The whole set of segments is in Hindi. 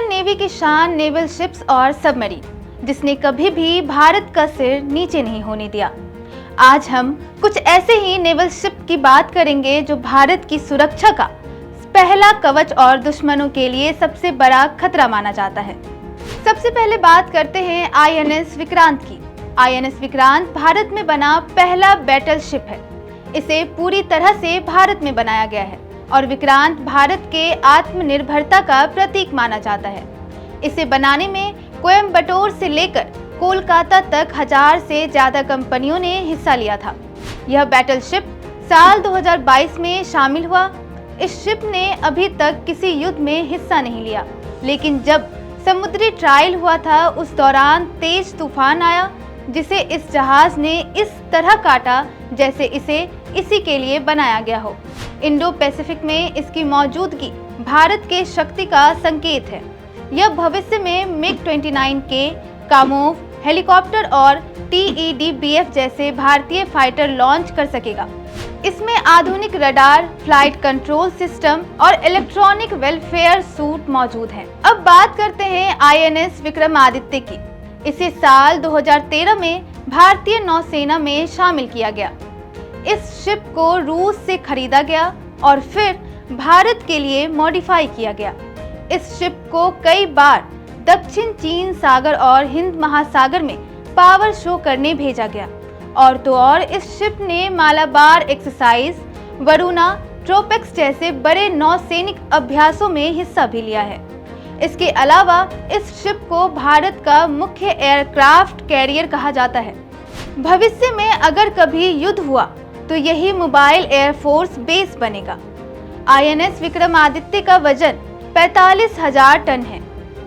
इंडियन नेवी की शान नेवल शिप्स और सबमरीन, जिसने कभी भी भारत का सिर नीचे नहीं होने दिया। आज हम कुछ ऐसे ही नेवल शिप की बात करेंगे जो भारत की सुरक्षा का पहला कवच और दुश्मनों के लिए सबसे बड़ा खतरा माना जाता है। सबसे पहले बात करते हैं INS विक्रांत की। INS विक्रांत भारत में बना पहला बैटल शिप है। इसे पूरी तरह से भारत में बनाया गया है और विक्रांत भारत के आत्मनिर्भरता का प्रतीक माना जाता है। इसे बनाने में कोयंबटूर से लेकर कोलकाता तक 1000 से ज्यादा कंपनियों ने हिस्सा लिया था। यह बैटल शिप साल 2022 में शामिल हुआ। इस शिप ने अभी तक किसी युद्ध में हिस्सा नहीं लिया, लेकिन जब समुद्री ट्रायल हुआ था उस दौरान तेज तूफान आया, जिसे इस जहाज ने इस तरह काटा जैसे इसे इसी के लिए बनाया गया हो। इंडो पैसिफिक में इसकी मौजूदगी भारत के शक्ति का संकेत है। यह भविष्य में MiG-29K, कामोव हेलीकॉप्टर और TED-BF जैसे भारतीय फाइटर लॉन्च कर सकेगा। इसमें आधुनिक रडार, फ्लाइट कंट्रोल सिस्टम और इलेक्ट्रॉनिक वेलफेयर सूट मौजूद हैं। अब बात करते हैं INS विक्रमादित्य की। इसे साल 2013 में भारतीय नौसेना में शामिल किया गया। इस शिप को रूस से खरीदा गया और फिर भारत के लिए मॉडिफाई किया गया। इस शिप को कई बार दक्षिण चीन सागर और हिंद महासागर में पावर शो करने भेजा गया। और तो और इस शिप ने मालाबार एक्सरसाइज, वरुणा, ट्रोपेक्स जैसे बड़े नौसैनिक अभ्यासों में हिस्सा भी लिया है। इसके अलावा इस शिप को भारत का मुख्य एयरक्राफ्ट कैरियर कहा जाता है। भविष्य में अगर कभी युद्ध हुआ तो यही मोबाइल एयरफोर्स बेस बनेगा। INS विक्रमादित्य का वजन 45,000 टन है।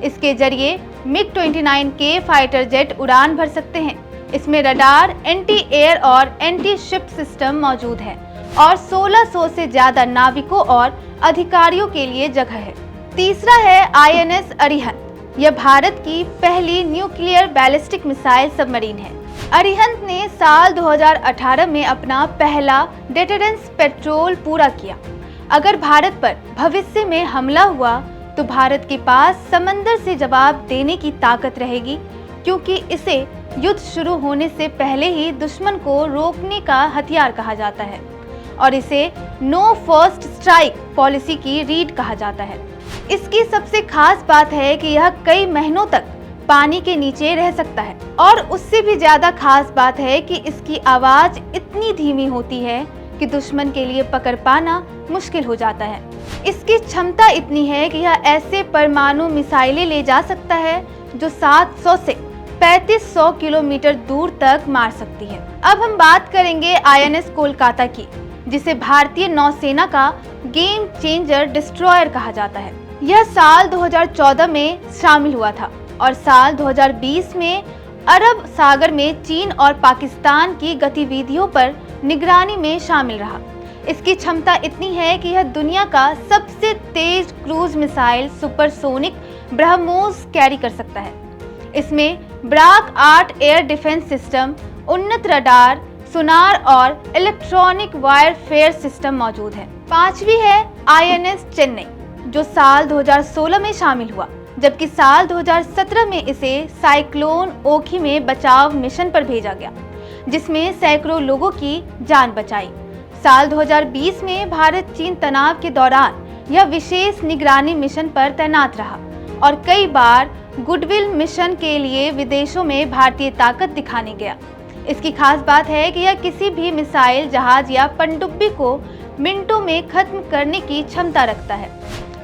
इसके जरिए MiG-29K फाइटर जेट उड़ान भर सकते हैं। इसमें रडार, एंटी एयर और एंटी शिप सिस्टम मौजूद है और 1600 से ज्यादा नाविकों और अधिकारियों के लिए जगह है। तीसरा है INS अरिहंत। यह भारत की पहली न्यूक्लियर बैलिस्टिक मिसाइल सबमरीन है। अरिहंत ने साल 2018 में अपना पहला डेटरेंस पेट्रोल पूरा किया। अगर भारत पर भविष्य में हमला हुआ तो भारत के पास समंदर से जवाब देने की ताकत रहेगी, क्योंकि इसे युद्ध शुरू होने से पहले ही दुश्मन को रोकने का हथियार कहा जाता है और इसे नो फर्स्ट स्ट्राइक पॉलिसी की रीढ़ कहा जाता है। इसकी सबसे खास बात है कि यह कई महीनों तक पानी के नीचे रह सकता है और उससे भी ज्यादा खास बात है कि इसकी आवाज इतनी धीमी होती है कि दुश्मन के लिए पकड़ पाना मुश्किल हो जाता है। इसकी क्षमता इतनी है कि यह ऐसे परमाणु मिसाइलें ले जा सकता है जो 700 से 3500 किलोमीटर दूर तक मार सकती है। अब हम बात करेंगे INS कोलकाता की, जिसे भारतीय नौसेना का गेम चेंजर डिस्ट्रॉयर कहा जाता है। यह साल 2014 में शामिल हुआ था और साल 2020 में अरब सागर में चीन और पाकिस्तान की गतिविधियों पर निगरानी में शामिल रहा। इसकी क्षमता इतनी है कि यह दुनिया का सबसे तेज cruise missile supersonic BrahMos carry कर सकता है। इसमें ब्राक 8 एयर डिफेंस सिस्टम, उन्नत रडार, सुनार और इलेक्ट्रॉनिक वायरफेयर सिस्टम मौजूद है। पांचवी है INS चेन्नई, जो साल 2016 में शामिल हुआ, जबकि साल 2017 में इसे साइक्लोन ओखी में बचाव मिशन पर भेजा गया, जिसमें सैकड़ों लोगों की जान बचाई। साल 2020 में भारत चीन तनाव के दौरान यह विशेष निगरानी मिशन पर तैनात रहा और कई बार गुडविल मिशन के लिए विदेशों में भारतीय ताकत दिखाने गया। इसकी खास बात है कि यह किसी भी मिसाइल, जहाज या पनडुब्बी को मिनटों में खत्म करने की क्षमता रखता है।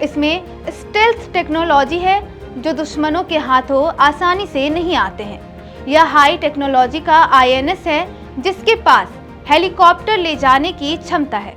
इसमें स्टेल्थ टेक्नोलॉजी है जो दुश्मनों के हाथों आसानी से नहीं आते हैं। यह हाई टेक्नोलॉजी का INS है जिसके पास हेलीकॉप्टर ले जाने की क्षमता है।